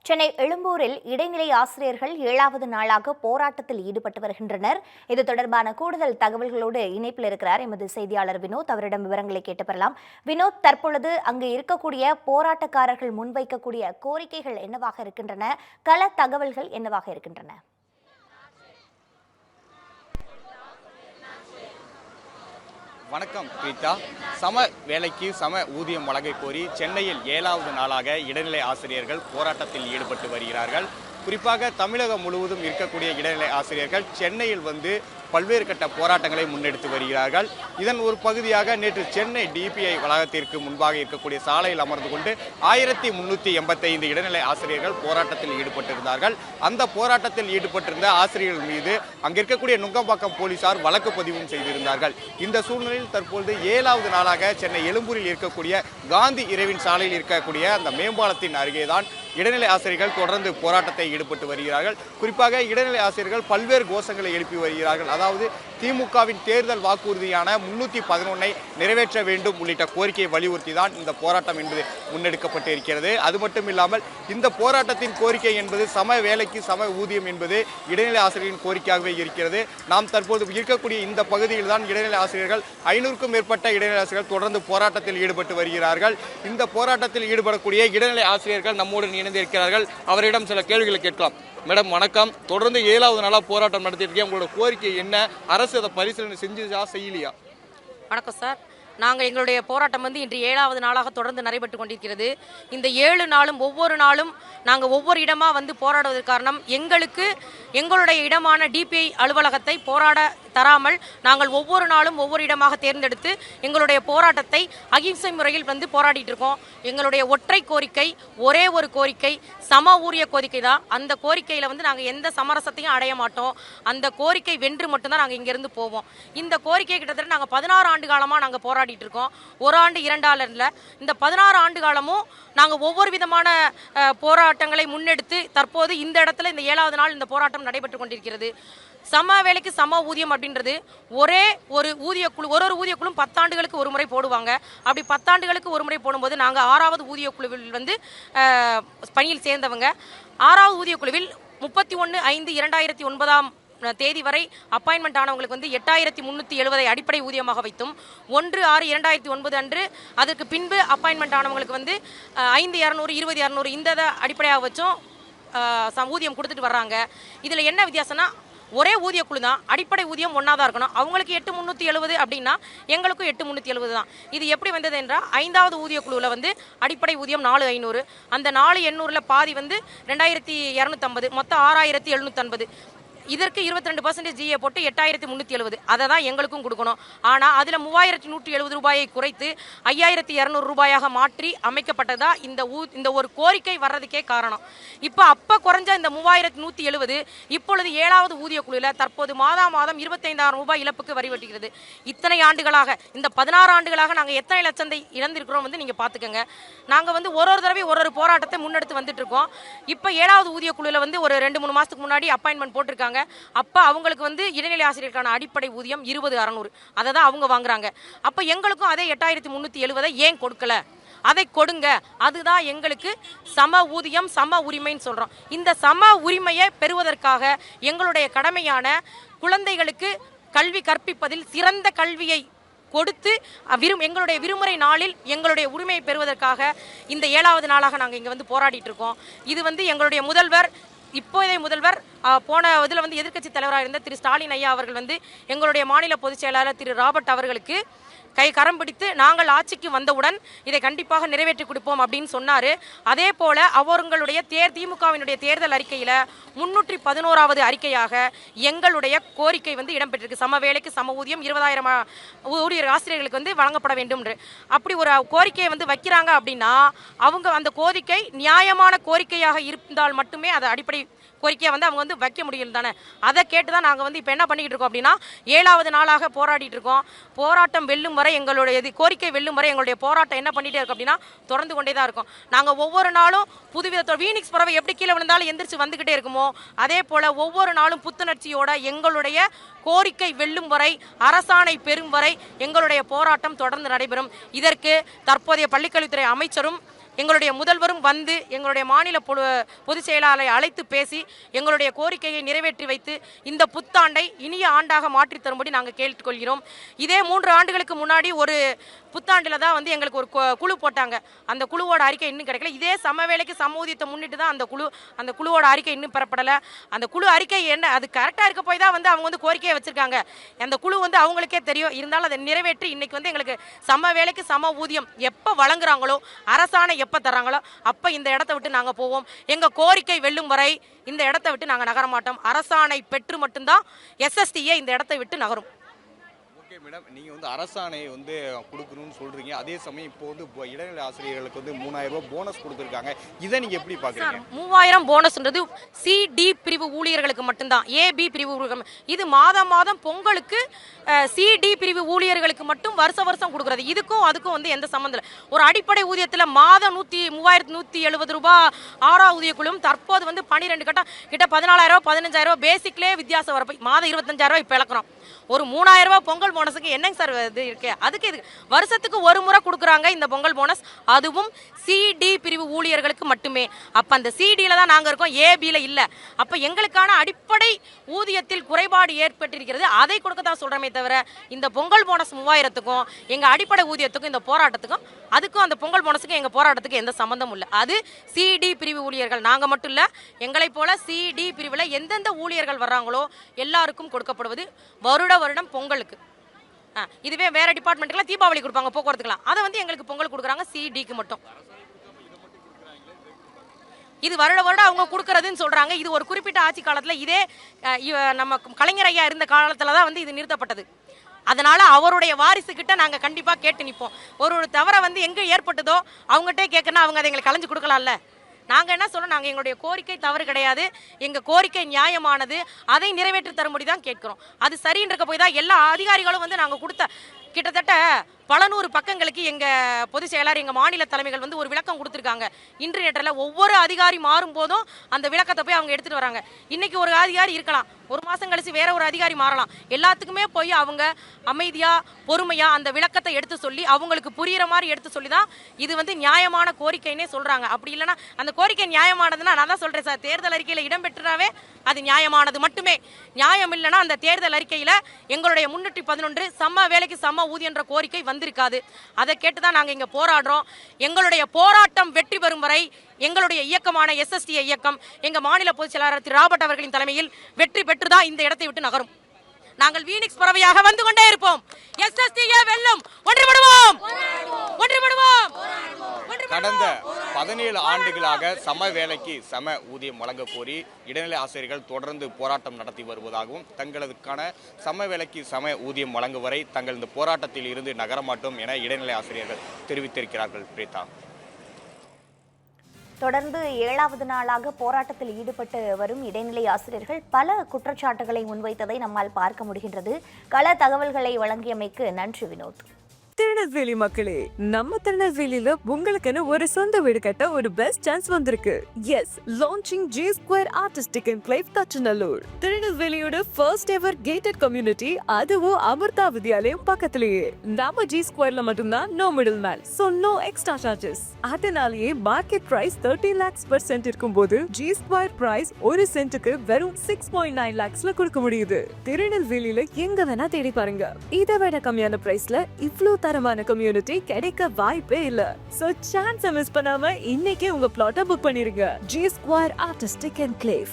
சென்னை எழும்பூரில் இடைநிலை ஆசிரியர்கள் 7வது நாளாக போராட்டத்தில் ஈடுபட்டு வருகின்றனர். இது தொடர்பான கூடுதல் தகவல்களோடு இணைப்பில் இருக்கிறார் எமது செய்தியாளர் வினோத். அவரிடம் விவரங்களை கேட்டு பெறலாம். வினோத், தற்பொழுது அங்கு இருக்கக்கூடிய போராட்டக்காரர்கள் முன்வைக்கக்கூடிய கோரிக்கைகள் என்னவாக இருக்கின்றன? கள தகவல்கள் என்னவாக இருக்கின்றன? வணக்கம் பிரீதா. சம வேலைக்கு சம ஊதியம் வழங்க கோரி சென்னையில் 7வது நாளாக இடைநிலை ஆசிரியர்கள் போராட்டத்தில் ஈடுபட்டு வருகிறார்கள். குறிப்பாக தமிழகம் முழுவதும் இருக்கக்கூடிய இடைநிலை ஆசிரியர்கள் சென்னையில் பல்வேறு கட்ட போராட்டங்களை முன்னெடுத்து வருகிறார்கள். இதன் ஒரு பகுதியாக நேற்று சென்னை டிபிஐ வளாகத்திற்கு முன்பாக இருக்கக்கூடிய சாலையில் அமர்ந்து கொண்டு 1385 இடைநிலை ஆசிரியர்கள் போராட்டத்தில் ஈடுபட்டிருந்தார்கள். அந்த போராட்டத்தில் ஈடுபட்டிருந்த ஆசிரியர்கள் மீது அங்கிருக்கக்கூடிய நுங்கம்பாக்கம் போலீசார் வழக்கு பதிவும் செய்திருந்தார்கள். இந்த சூழ்நிலையில் தற்பொழுது 7வது நாளாக சென்னை எழும்பூரில் இருக்கக்கூடிய காந்தி இரவின் சாலையில் இருக்கக்கூடிய அந்த மேம்பாலத்தின் அருகேதான் இடைநிலை ஆசிரியர்கள் தொடர்ந்து போராட்டத்தை ஈடுபட்டு வருகிறார்கள். குறிப்பாக இடைநிலை ஆசிரியர்கள் பல்வேறு கோஷங்களை எழுப்பி வருகிறார்கள். அதாவது திமுகவின் தேர்தல் வாக்குறுதியான 311 நிறைவேற்ற வேண்டும் உள்ளிட்ட கோரிக்கையை வலியுறுத்தி தான் இந்த போராட்டம் என்பது முன்னெடுக்கப்பட்டு இருக்கிறது. அது மட்டும் இல்லாமல் இந்த போராட்டத்தின் கோரிக்கை என்பது சம வேலைக்கு சம ஊதியம் என்பது இடைநிலை ஆசிரியர்களின் கோரிக்கையாகவே இருக்கிறது. நாம் தற்போது இருக்கக்கூடிய இந்த பகுதியில் தான் இடைநிலை ஆசிரியர்கள் 500க்கும் மேற்பட்ட இடைநிலை ஆசிரியர்கள் தொடர்ந்து போராட்டத்தில் ஈடுபட்டு வருகிறார்கள். இந்த போராட்டத்தில் ஈடுபடக்கூடிய இடைநிலை ஆசிரியர்கள் நம்மோடு இணைந்திருக்கிறார்கள். அவரிடம் சில கேள்விகளை கேட்கலாம். மேடம் வணக்கம். தொடர்ந்து 7வது நாளாக போராட்டம் நடத்திட்டு இருக்கேன். உங்களோட கோரிக்கை என்ன? அரசு அதை பரிசீலனை செஞ்சா செய்யலையா? வணக்கம் சார். நாங்கள் எங்களுடைய போராட்டம் இன்று 7வது நாளாக தொடர்ந்து நடைபெற்று கொண்டிருக்கிறது. இந்த 7 நாளும் ஒவ்வொரு நாளும் நாங்கள் ஒவ்வொரு இடமாக போராடுவதற்கு காரணம், எங்களுடைய இடமான டிபிஐ அலுவலகத்தை போராட தராமல் நாங்கள் ஒவ்வொரு நாளும் ஒவ்வொரு இடமாக தேர்ந்தெடுத்து எங்களுடைய போராட்டத்தை அகிம்சை முறையில் போராடிட்டு இருக்கோம். எங்களுடைய ஒற்றை கோரிக்கை, ஒரே ஒரு கோரிக்கை, சம ஊதிய கோரிக்கை தான். அந்த கோரிக்கையில் நாங்கள் எந்த சமரசத்தையும் அடைய மாட்டோம். அந்த கோரிக்கை வென்று மட்டும்தான் நாங்கள் இங்கிருந்து போவோம். இந்த கோரிக்கை கிட்டத்தட்ட நாங்கள் 16 ஆண்டு காலமாக நாங்கள் போராடிட்டு இருக்கோம். ஒரு ஆண்டு 2 ஆண்டு இல்லை, இந்த 16 ஆண்டு காலமும் நாங்கள் ஒவ்வொரு விதமான போராட்டங்களை முன்னெடுத்து தற்போது இந்த இடத்துல இந்த 7வது நாள் இந்த போராட்டம் நடைபெற்று கொண்டிருக்கிறது. சம வேலைக்கு சம ஊதியம் அப்படின்றது ஒரே ஒரு ஊதியக்குழு, ஒரு ஊதியக்குழுவும் 10 ஆண்டுகளுக்கு ஒரு முறை போடுவாங்க. அப்படி 10 ஆண்டுகளுக்கு ஒரு முறை போடும்போது நாங்கள் 6வது ஊதியக்குழுவில் பணியில் சேர்ந்தவங்க. 6வது ஊதியக்குழுவில் 31/5/2009 தேதி வரை அப்பாயின்மெண்ட் ஆனவங்களுக்கு 8370 அடிப்படை ஊதியமாக வைத்தும், 1/6/2009 அன்று அதற்கு பின்பு அப்பாயின்மெண்ட் ஆனவங்களுக்கு 5200 20200 இந்த அடிப்படையாக வச்சும் ஊதியம் கொடுத்துட்டு வர்றாங்க. இதில் என்ன வித்தியாசம்னா, ஒரே ஊதிய குழு தான், அடிப்படை ஊதியம் ஒன்றா தான் இருக்கணும். அவங்களுக்கு 8370 அப்படின்னா எங்களுக்கும் 8370 தான். இது எப்படி வந்தது என்றால், 5வது ஊதிய குழுவில் அடிப்படை ஊதியம் 4500, அந்த 4800 பாதி 2250, மொத்தம் 6750. இதற்கு 22% ஜிஏ போட்டு 8370, அதை தான் எங்களுக்கும் கொடுக்கணும். ஆனால் அதில் 3170 ரூபாயை குறைத்து 5200 ரூபாயாக மாற்றி அமைக்கப்பட்டதா இந்த ஒரு கோரிக்கை வர்றதுக்கே காரணம். அப்போ குறைஞ்ச இந்த 3170 இப்பொழுது 7வது ஊதிய குழுவில் தற்போது மாதம் 25,000 ரூபாய் இழப்புக்கு வரி வெட்டுகிறது. இத்தனை ஆண்டுகளாக, இந்த 16 ஆண்டுகளாக நாங்கள் எத்தனை லட்சத்தை இழந்திருக்கிறோம் நீங்கள் பார்த்துக்கோங்க. நாங்கள் ஒரு தடவை ஒரு போராட்டத்தை முன்னெடுத்து வந்துட்டு இருக்கோம். இப்போ 7வது ஊதிய குழுவில் ஒரு 2-3 மாதத்துக்கு முன்னாடி அப்பாயின்மெண்ட் போட்டிருக்காங்க. அப்ப அவங்களுக்கு இடைநிலை ஆசிரியருக்கான அடிப்படை ஊதியம் 20,600, அதை தான் அவங்க வாங்குறாங்க. அப்ப எங்களுக்கும் அதே 8370 ஏன் கொடுக்கல? அதை கொடுங்க. அதுதான் எங்களுக்கு சம ஊதியம் சம உரிமைன்னு சொல்றோம். இந்த சம உரிமையை பெறுவதற்காக எங்களுடைய கடமையான குழந்தைகளுக்கு கல்வி கற்பிப்பதில் சிறந்த கல்வியை கொடுத்து எங்களுடைய விடுமுறை நாளில் எங்களுடைய உரிமையை பெறுவதற்காக இந்த 7வது நாளாக நாங்கள் இங்கே போராடிட்டு இருக்கோம். இது எங்களுடைய முதல்வர், இப்போதைய முதல்வர், போன இதில் எதிர்க்கட்சி தலைவராக இருந்த திரு ஸ்டாலின் ஐயா அவர்கள் எங்களுடைய மாநில பொதுச் செயலாளர் திரு ராபர்ட் அவர்களுக்கு கரம் பிடித்து நாங்கள் ஆட்சிக்கு வந்தவுடன் இதை கண்டிப்பாக நிறைவேற்றி கொடுப்போம் அப்படின்னு சொன்னார். அதே போல அவங்களுடைய திமுகவினுடைய தேர்தல் அறிக்கையில் 311வது அறிக்கையாக எங்களுடைய கோரிக்கை இடம்பெற்றிருக்கு. சம வேலைக்கு சம ஊதியம் 20,000 ஊழியர் ஆசிரியர்களுக்கு வழங்கப்பட வேண்டும். அப்படி ஒரு கோரிக்கையை வைக்கிறாங்க அப்படின்னா அவங்க அந்த கோரிக்கை நியாயமான கோரிக்கையாக இருந்தால் மட்டுமே அதை அடிப்படை கோரிக்கையை அவங்க வைக்க முடியும் தானே. அதை கேட்டு தான் நாங்கள் இப்போ என்ன பண்ணிக்கிட்டு இருக்கோம் அப்படின்னா, 7வது நாளாக போராடிட்டு இருக்கோம். போராட்டம் வெல்லும் வரை, எங்களுடைய கோரிக்கை வெல்லும் வரை எங்களுடைய போராட்டம் என்ன பண்ணிட்டே இருக்கும் அப்படின்னா தொடர்ந்து கொண்டே தான் இருக்கும். நாங்கள் ஒவ்வொரு நாளும் புதுவிதத்தோட வீனிக்ஸ் பறவை எப்படி கீழே விழுந்தாலும் எந்திரிச்சு வந்துக்கிட்டே இருக்குமோ, அதே போல் ஒவ்வொரு நாளும் புத்துணர்ச்சியோட எங்களுடைய கோரிக்கை வெல்லும் வரை, அரசாணை பெறும் வரை எங்களுடைய போராட்டம் தொடர்ந்து நடைபெறும். இதற்கு தற்போதைய பள்ளிக்கல்வித்துறை அமைச்சரும் எங்களுடைய முதல்வரும் வந்து எங்களுடைய மாநில பொதுச் செயலாளரை அழைத்து பேசி எங்களுடைய கோரிக்கையை நிறைவேற்றி வைத்து இந்த புத்தாண்டை இனிய ஆண்டாக மாற்றி தரும்படி நாங்கள் கேட்டுக்கொள்கிறோம். இதே 3 ஆண்டுகளுக்கு முன்னாடி ஒரு புத்தாண்டில் தான் வந்து எங்களுக்கு ஒரு குழு போட்டாங்க. அந்த குழுவோட அறிக்கை இன்னும் கிடைக்கல. இதே சம வேலைக்கு சம ஊதியத்தை முன்னிட்டு தான் அந்த குழுவோட அறிக்கை இன்னும் பெறப்படலை. அந்த குழு அறிக்கை என்ன அது கரெக்டாக இருக்க போய் தான் வந்து அவங்க வந்து கோரிக்கையை வச்சிருக்காங்க. அந்த குழு வந்து அவங்களுக்கே தெரியும். இருந்தாலும் அதை நிறைவேற்றி இன்னைக்கு வந்து எங்களுக்கு சம வேலைக்கு சம ஊதியம் எப்போ வழங்குறாங்களோ, அரசாணை எப்போ தர்றாங்களோ அப்போ இந்த இடத்த விட்டு நாங்கள் போவோம். எங்கள் கோரிக்கை வெல்லும் வரை இந்த இடத்த விட்டு நாங்கள் நகர மாட்டோம். அரசாணை பெற்று மட்டும்தான் எஸ்எஸ்டிஏ இந்த இடத்தை விட்டு நகரும். ஓகே மேடம், நீங்கள் வந்து அரசாணையை வந்து கொடுக்கணும்னு சொல்கிறீங்க. அதே சமயம் இப்போ வந்து இடைநிலை ஆசிரியர்களுக்கு வந்து 3000 ரூபாய் போனஸ் கொடுத்துருக்காங்க. இதை நீங்கள் எப்படி பார்க்குறீங்க? 3000 போனஸ்ன்றது CD பிரிவு ஊழியர்களுக்கு மட்டும்தான். AB பிரிவு இது மாதம் மாதம் பொங்கலுக்கு CD பிரிவு ஊழியர்களுக்கு மட்டும் வருஷம் கொடுக்குறது. இதுக்கும் அதுக்கும் வந்து எந்த சம்மந்தம் இல்லை. ஒரு அடிப்படை ஊதியத்தில் மாதம் 3170 ரூபாய் 6ஆவது ஊதியக்குழுவும் தற்போது வந்து 12 கட்டம் கிட்ட 14000 15000 பேசிக்லேயே வித்தியாசம் வரப்போ மாதம் 25000 இப்போ இழக்கிறோம். ஒரு 3000 ரூபாய் பொங்கல் போனஸுக்கு என்னங்க சார் இது இருக்கு? அதுக்கு இது வருஷத்துக்கு ஒரு முறை கொடுக்குறாங்க இந்த பொங்கல் போனஸ். அதுவும் CD பிரிவு ஊழியர்களுக்கு மட்டுமே. அப்போ அந்த CDயில் தான் நாங்கள் இருக்கோம், ABயில் இல்லை. அப்போ எங்களுக்கான அடிப்படை ஊதியத்தில் குறைபாடு ஏற்பட்டிருக்கிறது. அதை கொடுக்க தான் சொல்கிறோமே தவிர இந்த பொங்கல் போனஸ் 3000த்துக்கும் எங்கள் அடிப்படை ஊதியத்துக்கும் இந்த போராட்டத்துக்கும் அதுக்கும் அந்த பொங்கல் போனஸுக்கும் எங்கள் போராட்டத்துக்கு எந்த சம்மந்தமும் இல்லை. அது CD பிரிவு ஊழியர்கள் நாங்கள் மட்டும் இல்லை, எங்களைப் போல CD பிரிவில் எந்தெந்த ஊழியர்கள் வர்றாங்களோ எல்லாருக்கும் கொடுக்கப்படுவது வருடம் பொங்கலுக்கு. இதுவே வேற டிபார்ட்மெண்ட்டுக்குலாம் தீபாவளி கொடுப்பாங்க போக்குவரத்துக்குலாம். அதை வந்து எங்களுக்கு பொங்கல் கொடுக்குறாங்க CDக்கு மட்டும். இது வருடம் அவங்க கொடுக்கறதுன்னு சொல்றாங்க. இது ஒரு குறிப்பிட்ட ஆட்சி காலத்தில் இதே நம்ம கலைஞர் ஐயா இருந்த காலத்தில் தான் வந்து இது நிறுத்தப்பட்டது. அதனால அவருடைய வாரிசுகிட்ட நாங்கள் கண்டிப்பாக கேட்டு நிற்போம். ஒரு தவறை வந்து எங்கே ஏற்பட்டதோ அவங்ககிட்ட கேட்கணும், அவங்க அதை எங்களுக்கு கலைஞ்சு கொடுக்கலாம்ல. நாங்கள் என்ன சொல்றோம், நாங்கள் எங்களுடைய கோரிக்கை தவறு கிடையாது, எங்கள் கோரிக்கை நியாயமானது, அதை நிறைவேற்றி தரும்படி தான் கேட்கிறோம். அது சரின்னு இருக்க போய் தான் எல்லா அதிகாரிகளும் வந்து நாங்கள் கொடுத்த கிட்டத்தட்ட பல 100 பக்கங்களுக்கு எங்கள் பொதுச் செயலாளர் எங்கள் மாநில தலைமைகள் வந்து ஒரு விளக்கம் கொடுத்துருக்காங்க. இன்று நேற்றில் ஒவ்வொரு அதிகாரி மாறும் போதும் அந்த விளக்கத்தை போய் அவங்க எடுத்துகிட்டு வராங்க. இன்றைக்கி ஒரு அதிகாரி இருக்கலாம், ஒரு மாதம் கழிச்சு வேற ஒரு அதிகாரி மாறலாம். எல்லாத்துக்குமே போய் அவங்க அமைதியாக பொறுமையாக அந்த விளக்கத்தை எடுத்து சொல்லி அவங்களுக்கு புரிகிற மாதிரி எடுத்து சொல்லி தான் இது வந்து நியாயமான கோரிக்கைன்னே சொல்கிறாங்க. அப்படி இல்லைன்னா அந்த கோரிக்கை நியாயமானதுன்னா நான் தான் சொல்கிறேன் சார், தேர்தல் அறிக்கையில் இடம்பெற்றாவே அது நியாயமானது மட்டுமே. நியாயம் இல்லைன்னா அந்த தேர்தல் அறிக்கையில் எங்களுடைய 311 சம வேலைக்கு சம ஊதியன்ற கோரிக்கை வந்திருக்காது. அதை கேட்டு தான் நாங்கள் இங்கே போராடுறோம். எங்களுடைய போராட்டம் வெற்றி பெறும் வரை எங்களுடைய இயக்கமான SSTA இயக்கம் எங்கள் மாநில பொதுச் செயலாளர் திரு ராபர்ட் அவர்களின் தலைமையில் வெற்றி பெற்றுதான் இந்த இடத்தை விட்டு நகரும். நாங்கள் வீனிக்ஸ் பறவையாக வந்து கொண்டே இருப்போம். SSTA வெல்லும். ஒன்றுபடுவோம். கடந்த 17 ஆண்டுகளாக சம வேலைக்கு சம ஊதியம் வழங்க கோரி இடைநிலை ஆசிரியர்கள் தொடர்ந்து போராட்டம் நடத்தி வருவதாகவும் தங்களுக்கான சம வேலைக்கு சம ஊதியம் வழங்கும் வரை தங்கள் இந்த போராட்டத்தில் இருந்து நகரமாட்டோம் என இடைநிலை ஆசிரியர்கள் தெரிவித்திருக்கிறார்கள். பிரீதா, தொடர்ந்து 7வது நாளாக போராட்டத்தில் ஈடுபட்டு வரும் இடைநிலை ஆசிரியர்கள் பல குற்றச்சாட்டுகளை முன்வைத்ததை நம்மால் பார்க்க முடிகின்றது. கள தகவல்களை வழங்கியமைக்கு நன்றி வினோத். திருநெல்வேலி மக்களே, நம்ம திருநெல்வேலியில உங்களுக்குன்னு ஒரு சொந்த வீடு கட்ட ஒரு பெஸ்ட் சான்ஸ் வந்திருக்கு. Yes, launching G Square Artistic Enclave Thachanallur. திருநெல்வேலியோட ஃபர்ஸ்ட் எவர் கேட்டட் கம்யூனிட்டி, அதுவும் அமிர்தா வித்யாலயம் பக்கத்திலேயே. நம்ம G Squareல மட்டும்தான் no middle man, so no extra charges. அதனாலேயே market price 30 lakhs per cent இருக்கும்போது G Square பிரைஸ் ஒரு சென்ட்டுக்கு வெறும் 6.9 lakhsல கொடுக்க முடியுது. திருநெல்வேலியில எங்க வேணா தேடி பாருங்க, இதை விட கம்மியான பிரைஸ்ல இவ்ளோ தரமான கம்யூனிட்டி கிடைக்க வாய்ப்பே இல்ல. சோ சான்ஸ் மிஸ் பண்ணாம இன்னைக்கே உங்க பிளாட்டை புக் பண்ணிருங்க. G Square Artistic Enclave.